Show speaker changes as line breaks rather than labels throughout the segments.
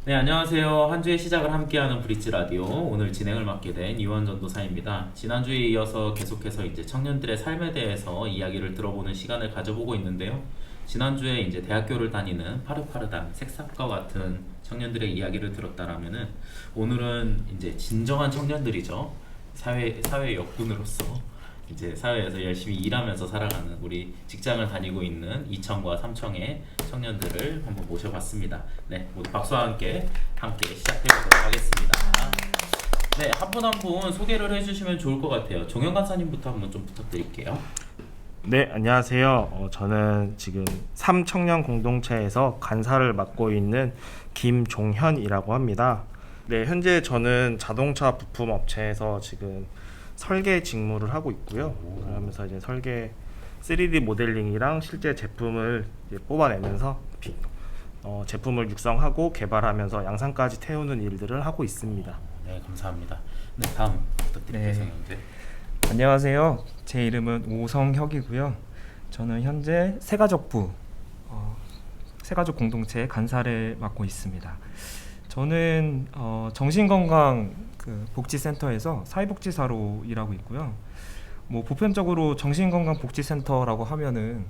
네, 안녕하세요. 한 주의 시작을 함께하는 브릿지 라디오. 오늘 진행을 맡게 된 이원 전도사입니다. 지난주에 이어서 계속해서 이제 청년들의 삶에 대해서 이야기를 들어보는 시간을 가져보고 있는데요. 지난주에 이제 대학교를 다니는 파릇파릇한 색sap과 같은 청년들의 이야기를 들었다라면은 오늘은 이제 진정한 청년들이죠. 사회 역군으로서 이제 사회에서 열심히 일하면서 살아가는 우리 직장을 다니고 있는 이청과 삼청의 청년들을 한번 모셔봤습니다. 네, 모두 박수와 함께 시작해보도록 하겠습니다. 네, 한 분 한 분 소개를 해주시면 좋을 것 같아요. 종현 간사님부터 한번 좀 부탁드릴게요.
네, 안녕하세요. 저는 지금 삼청년 공동체에서 간사를 맡고 있는 김종현이라고 합니다. 네, 현재 저는 자동차 부품 업체에서 지금 설계 직무를 하고 있고요. 그러면서 이제 설계 3D 모델링이랑 실제 제품을 이제 뽑아내면서 제품을 육성하고 개발하면서 양산까지 태우는 일들을 하고 있습니다.
네, 감사합니다. 네, 다음 부탁드릴게요.
네.
성현재.
안녕하세요. 제 이름은 오성혁이고요. 저는 현재 세가족부 세가족 공동체 간사를 맡고 있습니다. 저는 정신건강 복지센터에서 사회복지사로 일하고 있고요. 뭐 보편적으로 정신건강복지센터라고 하면은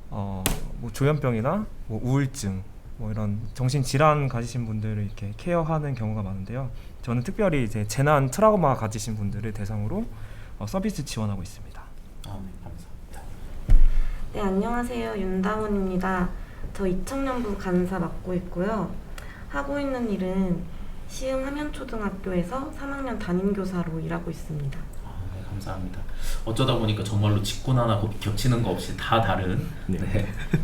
뭐 조현병이나 뭐 우울증 뭐 이런 정신질환 가지신 분들을 이렇게 케어하는 경우가 많은데요. 저는 특별히 이제 재난 트라우마 가지신 분들을 대상으로 서비스 지원하고 있습니다.
네, 감사합니다.
네, 안녕하세요. 윤다운입니다. 저 이청년부 간사 맡고 있고요. 하고 있는 일은 시흥 함양초등학교에서 3학년 담임교사로 일하고 있습니다.
네, 감사합니다. 어쩌다 보니까 정말로 직군 하나 겹치는 거 없이 다 다른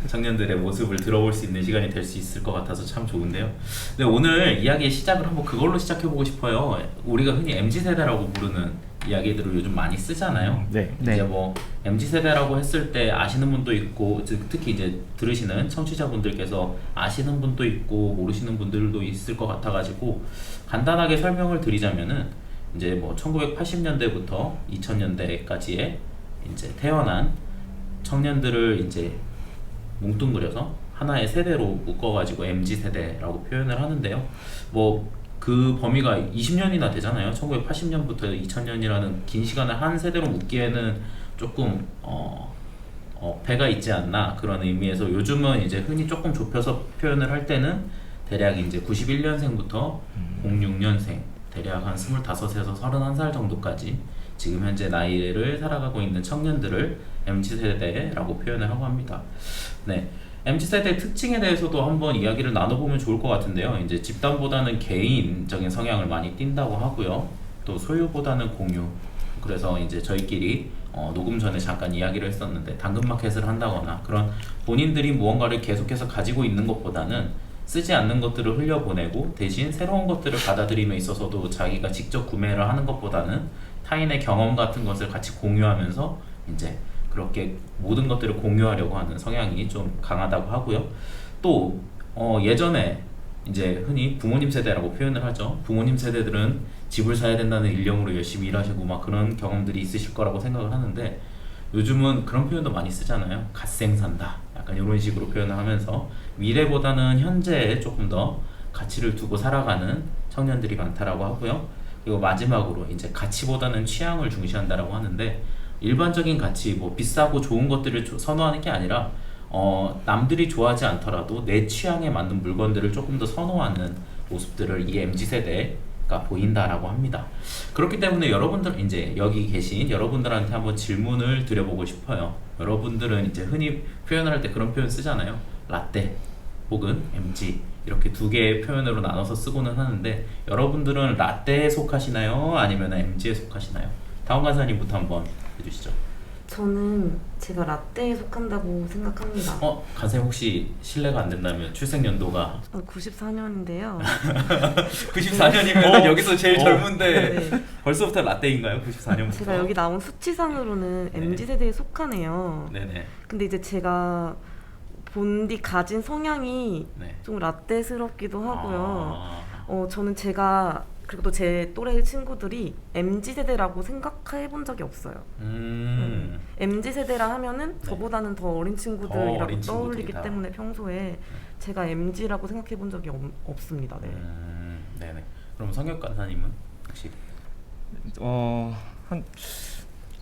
청년들의 모습을 들어볼 수 있는 시간이 될 수 있을 것 같아서 참 좋은데요. 네, 오늘 이야기의 시작을 한번 그걸로 시작해보고 싶어요. 우리가 흔히 MZ세대라고 부르는 이야기들을 요즘 많이 쓰잖아요.
네.
이제 뭐 MZ세대라고 했을 때 아시는 분도 있고, 특히 이제 들으시는 청취자분들께서 아시는 분도 있고 모르시는 분들도 있을 것 같아가지고 간단하게 설명을 드리자면은 이제 뭐 1980년대부터 2000년대까지의 이제 태어난 청년들을 이제 뭉뚱그려서 하나의 세대로 묶어가지고 MZ세대라고 표현을 하는데요. 뭐 그 범위가 20년이나 되잖아요. 1980년부터 2000년이라는 긴 시간을 한 세대로 묶기에는 조금 배가 있지 않나 그런 의미에서 요즘은 이제 흔히 조금 좁혀서 표현을 할 때는 대략 이제 91년생부터 06년생 대략 한 25에서 31살 정도까지 지금 현재 나이를 살아가고 있는 청년들을 MZ세대라고 표현을 하고 합니다. 네. MZ세대의 특징에 대해서도 한번 이야기를 나눠보면 좋을 것 같은데요. 이제 집단보다는 개인적인 성향을 많이 띈다고 하고요. 또 소유보다는 공유. 그래서 이제 저희끼리 녹음 전에 잠깐 이야기를 했었는데 당근마켓을 한다거나 그런 본인들이 무언가를 계속해서 가지고 있는 것보다는 쓰지 않는 것들을 흘려보내고 대신 새로운 것들을 받아들임에 있어서도 자기가 직접 구매를 하는 것보다는 타인의 경험 같은 것을 같이 공유하면서 이제 그렇게 모든 것들을 공유하려고 하는 성향이 좀 강하다고 하고요. 또 예전에 이제 흔히 부모님 세대라고 표현을 하죠. 부모님 세대들은 집을 사야 된다는 일념으로 열심히 일하시고 막 그런 경험들이 있으실 거라고 생각을 하는데 요즘은 그런 표현도 많이 쓰잖아요. 갓생 산다. 약간 이런 식으로 표현을 하면서 미래보다는 현재에 조금 더 가치를 두고 살아가는 청년들이 많다라고 하고요. 그리고 마지막으로 이제 가치보다는 취향을 중시한다라고 하는데 일반적인 가치, 뭐 비싸고 좋은 것들을 선호하는 게 아니라 남들이 좋아하지 않더라도 내 취향에 맞는 물건들을 조금 더 선호하는 모습들을 이 MZ세대가 보인다라고 합니다. 그렇기 때문에 여러분들 이제 여기 계신 여러분들한테 한번 질문을 드려보고 싶어요. 여러분들은 이제 흔히 표현을 할 때 그런 표현 쓰잖아요. 라떼 혹은 MZ 이렇게 두 개의 표현으로 나눠서 쓰고는 하는데 여러분들은 라떼에 속하시나요? 아니면 MZ에 속하시나요? 다운 간사님부터 한번 해주시죠.
저는 제가 라떼에 속한다고 생각합니다.
간사님 혹시 실례가 안 된다면 출생 연도가
94년인데요.
94년이면 여기서 제일 젊은데
네.
벌써부터 라떼인가요? 94년부터?
제가 여기 나온 수치상으로는 MZ세대에 속하네요.
네네.
근데 이제 제가 본디 가진 성향이
네.
좀 라떼스럽기도 하고요.
아,
저는 제가 그리고 또 제 또래 친구들이 MZ세대라고 생각해 본 적이 없어요. MZ세대라 하면은
네.
저보다는 더 어린 친구들이라고
어린
떠올리기
친구들이다.
때문에 평소에 제가 MZ라고 생각해 본 적이 없습니다. 네.
네네. 그럼 성혁 간사님은 혹시
한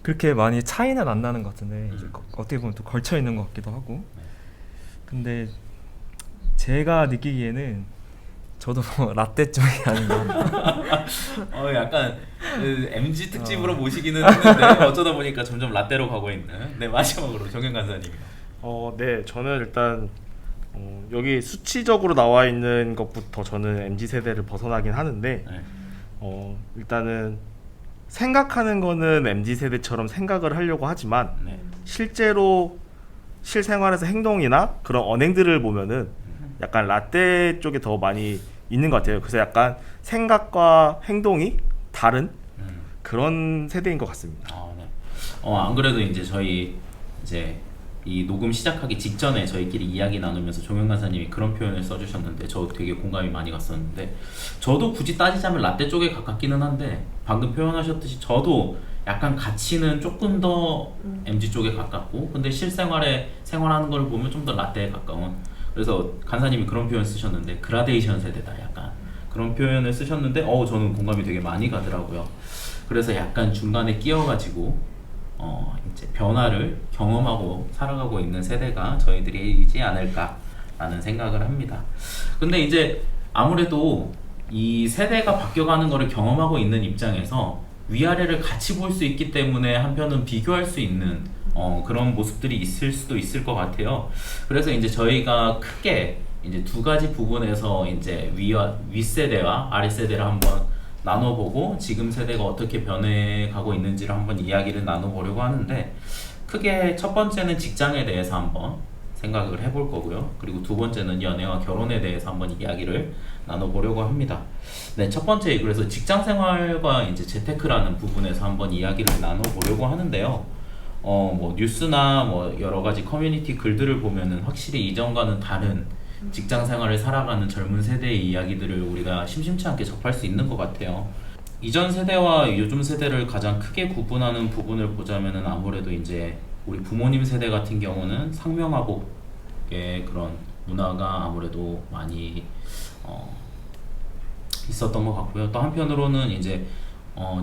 그렇게 많이 차이는 안 나는 것 같은데 이제
음.
어떻게 보면 또 걸쳐 있는 것 같기도 하고.
네.
근데 제가 느끼기에는 저도 뭐 라떼 쪽이 아닌가.
약간 그 MG 특집으로 모시기는 했는데 어쩌다 보니까 점점 라떼로 가고 있는. 네, 마지막으로 정현 간사님.
네, 저는 일단 여기 수치적으로 나와 있는 것부터 저는 MZ 세대를 벗어나긴 하는데
네.
일단은 생각하는 거는 MZ 세대처럼 생각을 하려고 하지만
네.
실제로 실생활에서 행동이나 그런 언행들을 보면은 약간 라떼 쪽에 더 많이 있는 것 같아요. 그래서 약간 생각과 행동이 다른 그런 세대인 것 같습니다.
네. 안 그래도 이제 저희 이제 이 녹음 시작하기 직전에 저희끼리 이야기 나누면서 종현 간사님이 그런 표현을 써주셨는데 저 되게 공감이 많이 갔었는데 저도 굳이 따지자면 라떼 쪽에 가깝기는 한데 방금 표현하셨듯이 저도 약간 가치는 조금 더 MZ 쪽에 가깝고 근데 실생활에 생활하는 걸 보면 좀 더 라떼에 가까운 그래서 간사님이 그런 표현 쓰셨는데 그라데이션 세대다 약간 그런 표현을 쓰셨는데 저는 공감이 되게 많이 가더라고요. 그래서 약간 중간에 끼어가지고 이제 변화를 경험하고 살아가고 있는 세대가 저희들이지 않을까라는 생각을 합니다. 근데 이제 아무래도 이 세대가 바뀌어가는 것을 경험하고 있는 입장에서 위아래를 같이 볼 수 있기 때문에 한편은 비교할 수 있는 그런 모습들이 있을 수도 있을 것 같아요. 그래서 이제 저희가 크게 이제 두 가지 부분에서 이제 윗세대와 아랫세대를 한번 나눠보고 지금 세대가 어떻게 변해가고 있는지를 한번 이야기를 나눠보려고 하는데 크게 첫 번째는 직장에 대해서 한번 생각을 해볼 거고요. 그리고 두 번째는 연애와 결혼에 대해서 한번 이야기를 나눠보려고 합니다. 네, 첫 번째 그래서 직장 생활과 이제 재테크라는 부분에서 한번 이야기를 나눠보려고 하는데요. 뭐 뉴스나 뭐 여러 가지 커뮤니티 글들을 보면은 확실히 이전과는 다른 직장 생활을 살아가는 젊은 세대의 이야기들을 우리가 심심치 않게 접할 수 있는 것 같아요. 이전 세대와 요즘 세대를 가장 크게 구분하는 부분을 보자면은 아무래도 이제 우리 부모님 세대 같은 경우는 상명하복의 그런 문화가 아무래도 많이 있었던 것 같고요. 또 한편으로는 이제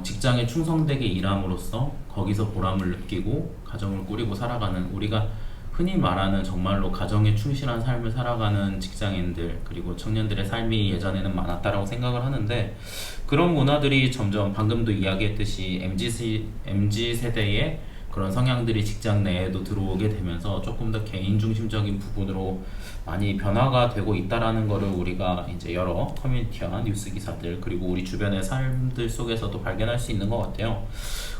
직장에 충성되게 일함으로써 거기서 보람을 느끼고 가정을 꾸리고 살아가는 우리가 흔히 말하는 정말로 가정에 충실한 삶을 살아가는 직장인들 그리고 청년들의 삶이 예전에는 많았다라고 생각을 하는데 그런 문화들이 점점 방금도 이야기했듯이 MZ 세대의 그런 성향들이 직장 내에도 들어오게 되면서 조금 더 개인 중심적인 부분으로 많이 변화가 되고 있다라는 거를 우리가 이제 여러 커뮤니티와 뉴스 기사들 그리고 우리 주변의 삶들 속에서도 발견할 수 있는 것 같아요.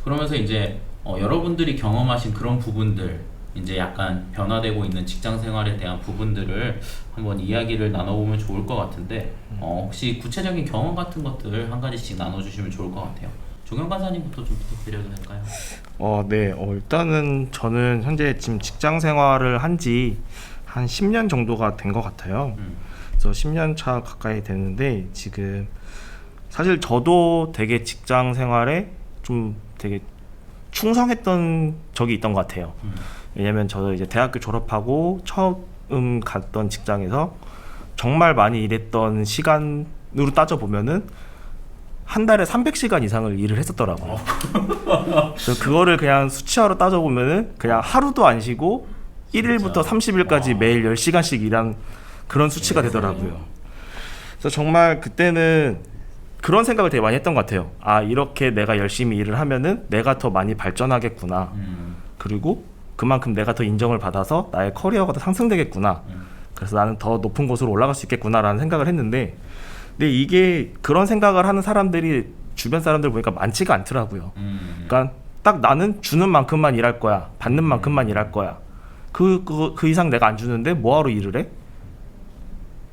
그러면서 이제 여러분들이 경험하신 그런 부분들 이제 약간 변화되고 있는 직장 생활에 대한 부분들을 한번 이야기를 나눠보면 좋을 것 같은데 혹시 구체적인 경험 같은 것들 한 가지씩 나눠주시면 좋을 것 같아요. 종현 간사님부터 좀 부탁드려도 될까요?
네, 일단은 저는 현재 지금 직장 생활을 한 지 한 10년 정도가 된 것 같아요. 그래서 10년 차 가까이 됐는데 지금 사실 저도 되게 직장 생활에 좀 되게 충성했던 적이 있던 것 같아요. 왜냐면 저도 이제 대학교 졸업하고 처음 갔던 직장에서 정말 많이 일했던 시간으로 따져보면은 한 달에 300시간 이상을 일을 했었더라고요. 그래서 그거를 그냥 수치화로 따져보면은 그냥 하루도 안 쉬고 1일부터 30일까지 매일 10시간씩 일한 그런 수치가 되더라고요. 그래서 정말 그때는 그런 생각을 되게 많이 했던 것 같아요. 이렇게 내가 열심히 일을 하면은 내가 더 많이 발전하겠구나. 그리고 그만큼 내가 더 인정을 받아서 나의 커리어가 더 상승되겠구나. 그래서 나는 더 높은 곳으로 올라갈 수 있겠구나라는 생각을 했는데 근데 이게 그런 생각을 하는 사람들이 주변 사람들 보니까 많지가 않더라고요. 그러니까 딱 나는 주는 만큼만 일할 거야. 받는 만큼만 일할 거야. 그 이상 내가 안 주는데 뭐하러 일을 해?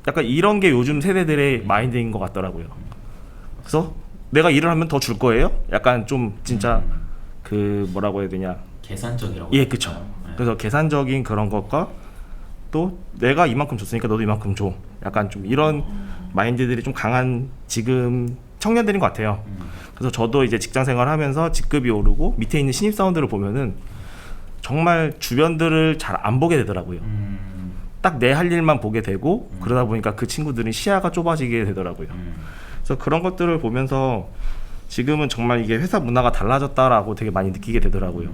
약간 이런 게 요즘 세대들의 마인드인 것 같더라고요. 그래서 내가 일을 하면 더 줄 거예요? 약간 좀 진짜 그 뭐라고 해야 되냐?
계산적이라고.
예, 그쵸. 그래서 계산적인 그런 것과 또 내가 이만큼 줬으니까 너도 이만큼 줘. 약간 좀 이런 마인드들이 좀 강한 지금 청년들인 것 같아요. 그래서 저도 이제 직장 생활하면서 직급이 오르고 밑에 있는 신입사원들을 보면은 정말 주변들을 잘 안 보게 되더라고요. 딱 내 할 일만 보게 되고 그러다 보니까 그 친구들은 시야가 좁아지게 되더라고요. 그래서 그런 것들을 보면서 지금은 정말 이게 회사 문화가 달라졌다라고 되게 많이 느끼게 되더라고요.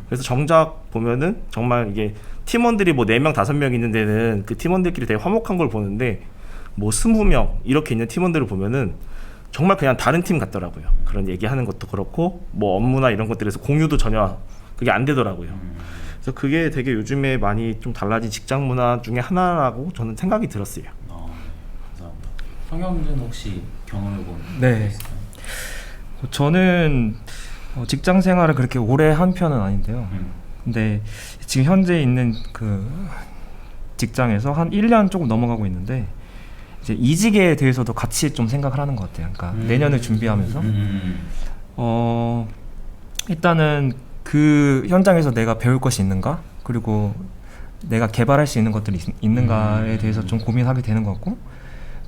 그래서 정작 보면은 정말 이게 팀원들이 뭐 4명, 5명 있는 데는 그 팀원들끼리 되게 화목한 걸 보는데 뭐 20명 이렇게 있는 팀원들을 보면은 정말 그냥 다른 팀 같더라고요. 그런 얘기하는 것도 그렇고 뭐 업무나 이런 것들에서 공유도 전혀 그게 안 되더라고요. 그래서 그게 되게 요즘에 많이 좀 달라진 직장 문화 중에 하나라고 저는 생각이 들었어요.
감사합니다. 성형은 혹시 경험해본
네.
있을까요?
저는 직장 생활을 그렇게 오래 한 편은 아닌데요. 근데 지금 현재 있는 그 직장에서 한 1년 조금 넘어가고 있는데 이제 이직에 대해서도 같이 좀 생각을 하는 것 같아요. 그러니까 내년을 준비하면서 일단은 그 현장에서 내가 배울 것이 있는가, 그리고 내가 개발할 수 있는 것들이 있는가에 대해서 좀 고민하게 되는 것 같고,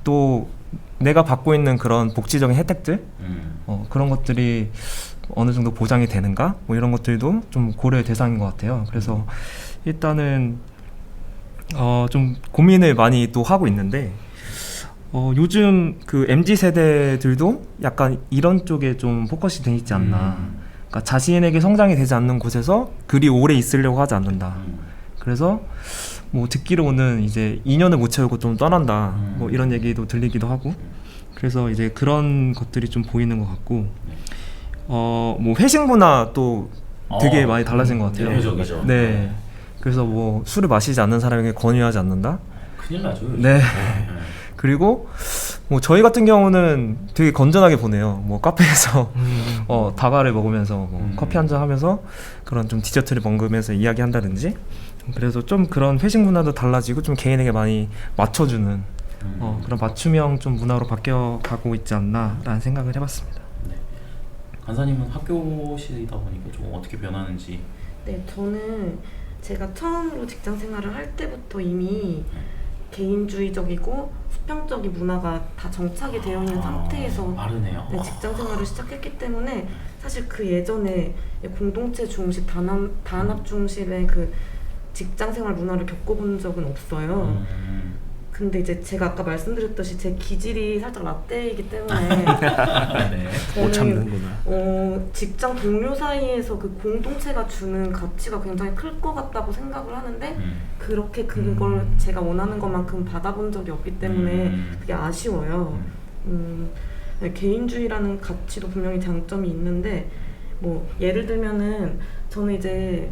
또 내가 받고 있는 그런 복지적인 혜택들, 그런 것들이 어느 정도 보장이 되는가, 뭐 이런 것들도 좀 고려의 대상인 것 같아요. 그래서 일단은 좀 고민을 많이 또 하고 있는데, 요즘 그 MZ 세대들도 약간 이런 쪽에 좀 포커스 돼 있지 않나. 그러니까 자신에게 성장이 되지 않는 곳에서 그리 오래 있으려고 하지 않는다. 그래서 뭐 듣기로는 이제 2년을 못 채우고 좀 떠난다. 뭐 이런 얘기도 들리기도 하고. 그래서 이제 그런 것들이 좀 보이는 것 같고, 뭐 회식 문화 또 되게 많이 달라진 것 같아요.
대표적이죠.
네. 그래서 뭐 술을 마시지 않는 사람에게 권유하지 않는다.
큰일 나죠. 요즘.
네. 그리고 뭐 저희 같은 경우는 되게 건전하게 보내요. 뭐 카페에서 다과를 먹으면서 뭐 커피 한잔 하면서 그런 좀 디저트를 먹으면서 이야기한다든지. 그래서 좀 그런 회식 문화도 달라지고 좀 개인에게 많이 맞춰주는 그런 맞춤형 좀 문화로 바뀌어가고 있지 않나라는 생각을 해봤습니다.
네. 간사님은 학교시다 보니까 좀 어떻게 변하는지.
네, 저는 제가 처음으로 직장 생활을 할 때부터 이미 개인주의적이고 수평적인 문화가 다 정착이 되어 있는 상태에서
빠르네요.
네, 직장 생활을 시작했기 때문에 사실 그 예전에 공동체 중심, 단합 중심의 그 직장 생활 문화를 겪어본 적은 없어요. 근데 이제 제가 아까 말씀드렸듯이 제 기질이 살짝 라떼이기 때문에
네.
못 참는구나.
직장 동료 사이에서 그 공동체가 주는 가치가 굉장히 클 것 같다고 생각을 하는데 그렇게 그걸 제가 원하는 것만큼 받아본 적이 없기 때문에 그게 아쉬워요. 네, 개인주의라는 가치도 분명히 장점이 있는데 뭐 예를 들면은 저는 이제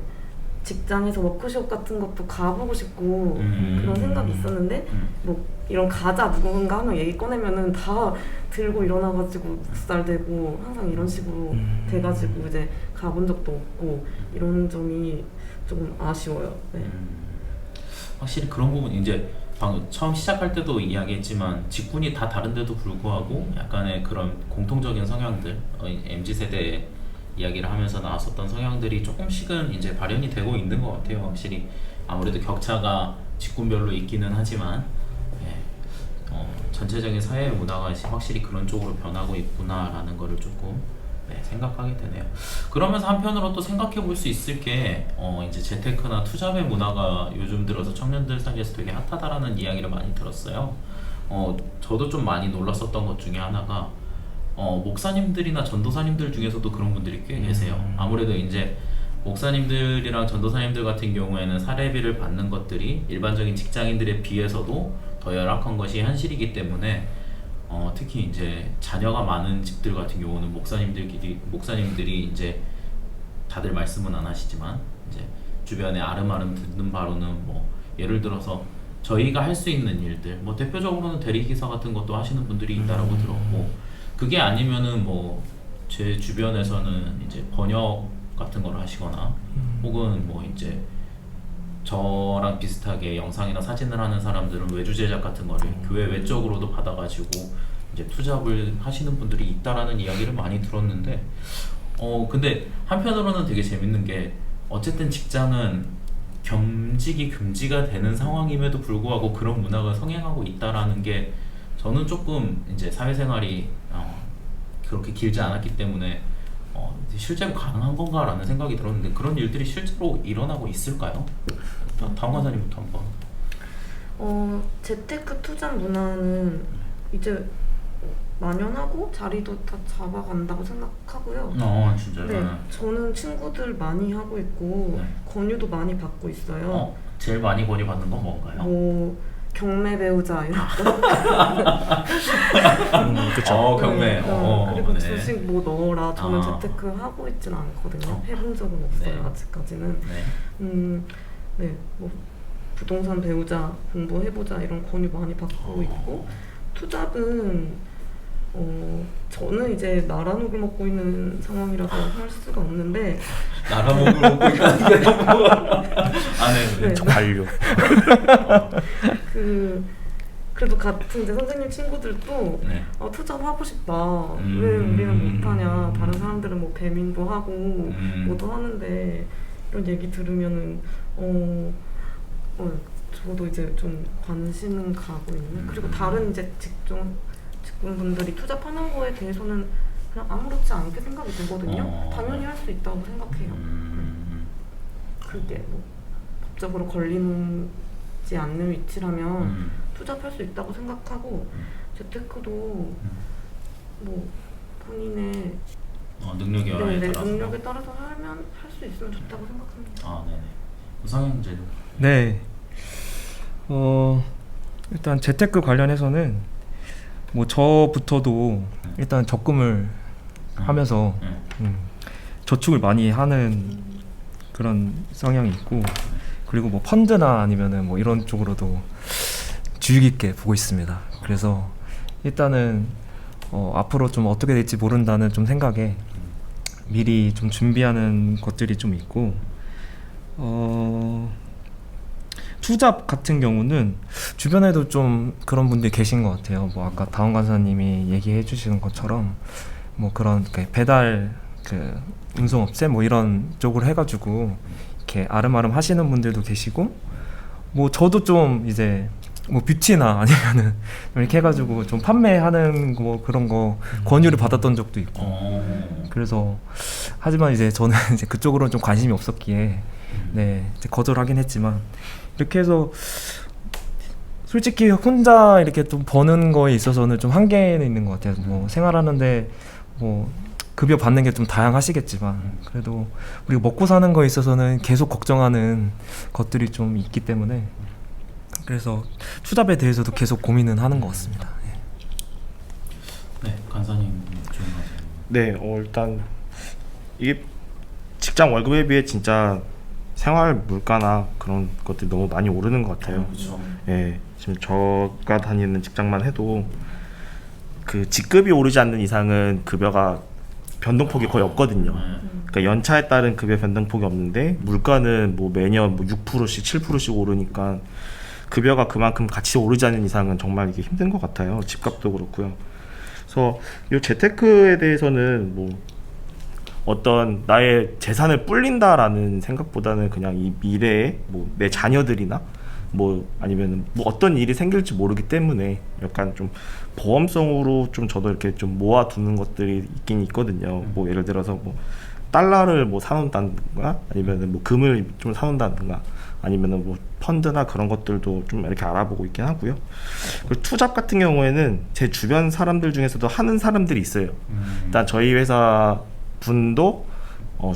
직장에서 워크숍 같은 것도 가보고 싶고 그런 생각이 있었는데 뭐 이런 가자 누군가 하면 얘기 꺼내면은 다 들고 일어나가지고 묵살되고 항상 이런 식으로 돼가지고 이제 가본 적도 없고 이런 점이 조금 아쉬워요. 네.
확실히 그런 부분 이제 방금 처음 시작할 때도 이야기했지만 직군이 다 다른데도 불구하고 약간의 그런 공통적인 성향들 MZ 세대의 이야기를 하면서 나왔었던 성향들이 조금씩은 이제 발현이 되고 있는 것 같아요. 확실히 아무래도 격차가 직군별로 있기는 하지만 전체적인 사회 문화가 확실히 그런 쪽으로 변하고 있구나라는 거를 조금 생각하게 되네요. 그러면서 한편으로 또 생각해 볼 수 있을 게 이제 재테크나 투자의 문화가 요즘 들어서 청년들 사이에서 되게 핫하다라는 이야기를 많이 들었어요. 저도 좀 많이 놀랐었던 것 중에 하나가 목사님들이나 전도사님들 중에서도 그런 분들이 꽤 계세요. 아무래도 이제 목사님들이랑 전도사님들 같은 경우에는 사례비를 받는 것들이 일반적인 직장인들에 비해서도 더 열악한 것이 현실이기 때문에 특히 이제 자녀가 많은 집들 같은 경우는 목사님들이 이제 다들 말씀은 안 하시지만 이제 주변에 아름아름 듣는 바로는 뭐 예를 들어서 저희가 할 수 있는 일들 뭐 대표적으로는 대리기사 같은 것도 하시는 분들이 있다라고 들었고 그게 아니면은 뭐 제 주변에서는 이제 번역 같은 걸 하시거나 혹은 뭐 이제 저랑 비슷하게 영상이나 사진을 하는 사람들은 외주 제작 같은 거를 교회 외적으로도 받아가지고 이제 투잡을 하시는 분들이 있다라는 이야기를 많이 들었는데 근데 한편으로는 되게 재밌는 게 어쨌든 직장은 겸직이 금지가 되는 상황임에도 불구하고 그런 문화가 성행하고 있다라는 게 저는 조금 이제 사회생활이 그렇게 길지 않았기 때문에 실제로 가능한 건가라는 생각이 들었는데 그런 일들이 실제로 일어나고 있을까요? 다음 강사님부터 한번.
재테크 투자 문화는 이제 만연하고 자리도 다 잡아간다고 생각하고요.
진짜요?
네, 저는 친구들 많이 하고 있고
네.
권유도 많이 받고 있어요.
제일 많이 권유받는 건 뭔가요?
뭐 경매 배우자 이런 거.
그쵸.
경매.
그리고
네.
주식 뭐 넣어라. 저는
아.
재테크 하고 있진 않거든요. 해본 적은 없어요.
네.
아직까지는.
네.
네, 뭐 부동산 배우자, 공부해보자 이런 권유 많이 받고 있고 투잡은 저는 이제 나라노를 먹고 있는 상황이라서 할 수가 없는데
나라 먹을 먹고 있다는 게 너무
네.
저 관료.
그래도 같은 이제 선생님 친구들도
네.
투잡 하고 싶다. 왜 우리는 못하냐? 다른 사람들은 뭐 배민도 하고 뭐도 하는데 이런 얘기 들으면은 저도 이제 좀 관심은 가고 있는. 그리고 다른 이제 직군분들이 투잡하는 거에 대해서는 그냥 아무렇지 않게 생각이 들거든요. 당연히 할 수 있다고 생각해요. 그게 뭐 법적으로 걸리지 않는 위치라면 투잡할 수 있다고 생각하고 재테크도 뭐 본인의
능력에 따라서.
능력에 따라서 하면 할 수 있으면 좋다고 생각합니다.
네네. 우상현제는
네. 일단 재테크 관련해서는 뭐 저부터도 일단 적금을 하면서 저축을 많이 하는 그런 성향이 있고, 그리고 뭐 펀드나 아니면은 뭐 이런 쪽으로도 주의 깊게 보고 있습니다. 그래서 일단은 앞으로 좀 어떻게 될지 모른다는 좀 생각에 미리 좀 준비하는 것들이 좀 있고, 투잡 같은 경우는 주변에도 좀 그런 분들이 계신 것 같아요. 뭐 아까 다운 간사님이 얘기해 주시는 것처럼 뭐 그런 배달 운송업체 뭐 이런 쪽으로 해가지고 이렇게 아름아름 하시는 분들도 계시고, 뭐 저도 좀 이제 뭐 뷰티나 아니면은 이렇게 해가지고 좀 판매하는 뭐 그런 거 권유를 받았던 적도 있고. 그래서 하지만 이제 저는 이제 그쪽으로는 좀 관심이 없었기에 이제 거절하긴 했지만, 이렇게 해서 솔직히 혼자 이렇게 좀 버는 거에 있어서는 좀 한계는 있는 것 같아요. 뭐 생활하는데 뭐 급여 받는 게 좀 다양하시겠지만 그래도 우리가 먹고 사는 거에 있어서는 계속 걱정하는 것들이 좀 있기 때문에, 그래서 투잡에 대해서도 계속 고민은 하는 것 같습니다.
네, 간사님 질문하세요.
네, 일단 이게 직장 월급에 비해 진짜 생활 물가나 그런 것들이 너무 많이 오르는 것 같아요.
그렇죠.
예, 지금 저가 다니는 직장만 해도 그 직급이 오르지 않는 이상은 급여가 변동폭이 거의 없거든요. 그러니까 연차에 따른 급여 변동폭이 없는데 물가는 뭐 매년 뭐 6%씩 7%씩 오르니까 급여가 그만큼 같이 오르지 않는 이상은 정말 이게 힘든 것 같아요. 집값도 그렇고요. 그래서 이 재테크에 대해서는 뭐 어떤 나의 재산을 불린다라는 생각보다는 그냥 이 미래에 뭐 내 자녀들이나 뭐 아니면 뭐 어떤 일이 생길지 모르기 때문에 약간 좀 보험성으로 좀 저도 이렇게 좀 모아두는 것들이 있긴 있거든요. 뭐 예를 들어서 뭐 달러를 뭐 사놓는다든가 아니면은 뭐 금을 좀 사놓는다든가 아니면은 뭐 펀드나 그런 것들도 좀 이렇게 알아보고 있긴 하고요. 그리고 투잡 같은 경우에는 제 주변 사람들 중에서도 하는 사람들이 있어요. 일단 저희 회사 분도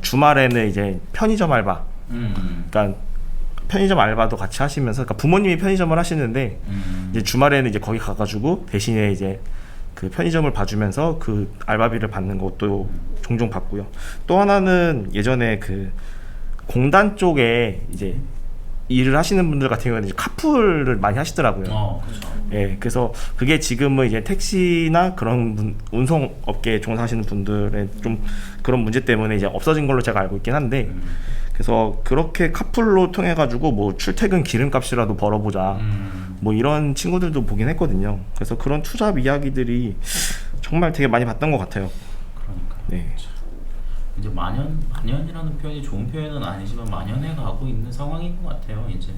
주말에는 이제 편의점 알바, 그러니까 편의점 알바도 같이 하시면서, 그러니까 부모님이 편의점을 하시는데 이제 주말에는 이제 거기 가가지고 대신에 이제 그 편의점을 봐주면서 그 알바비를 받는 것도 종종 받고요. 또 하나는 예전에 그 공단 쪽에 이제 일을 하시는 분들 같은 경우는 이제 카풀을 많이 하시더라고요.
그렇죠.
예, 그래서 그게 지금은 이제 택시나 그런 운송업계에 종사하시는 분들의 좀 그런 문제 때문에 이제 없어진 걸로 제가 알고 있긴 한데, 그래서 그렇게 카풀로 통해 가지고 뭐 출퇴근 기름값이라도 벌어보자 뭐 이런 친구들도 보긴 했거든요. 그래서 그런 투잡 이야기들이 정말 되게 많이 봤던 것 같아요.
그러니까.
네.
이제 만연이라는 표현이 좋은 표현은 아니지만 만연해 가고 있는 상황인 것 같아요. 이제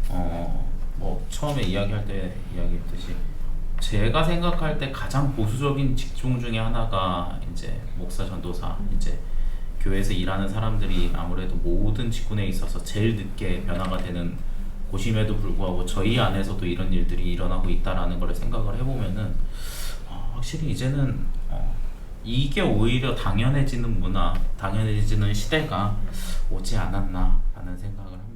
뭐 처음에 이야기할 때 이야기했듯이 제가 생각할 때 가장 보수적인 직종 중에 하나가 이제 목사, 전도사, 이제 교회에서 일하는 사람들이 아무래도 모든 직군에 있어서 제일 늦게 변화가 되는 보심에도 불구하고 저희 안에서도 이런 일들이 일어나고 있다라는 걸 생각을 해보면은 확실히 이제는 이게 오히려 당연해지는 문화, 당연해지는 시대가 오지 않았나라는 생각을 합니다.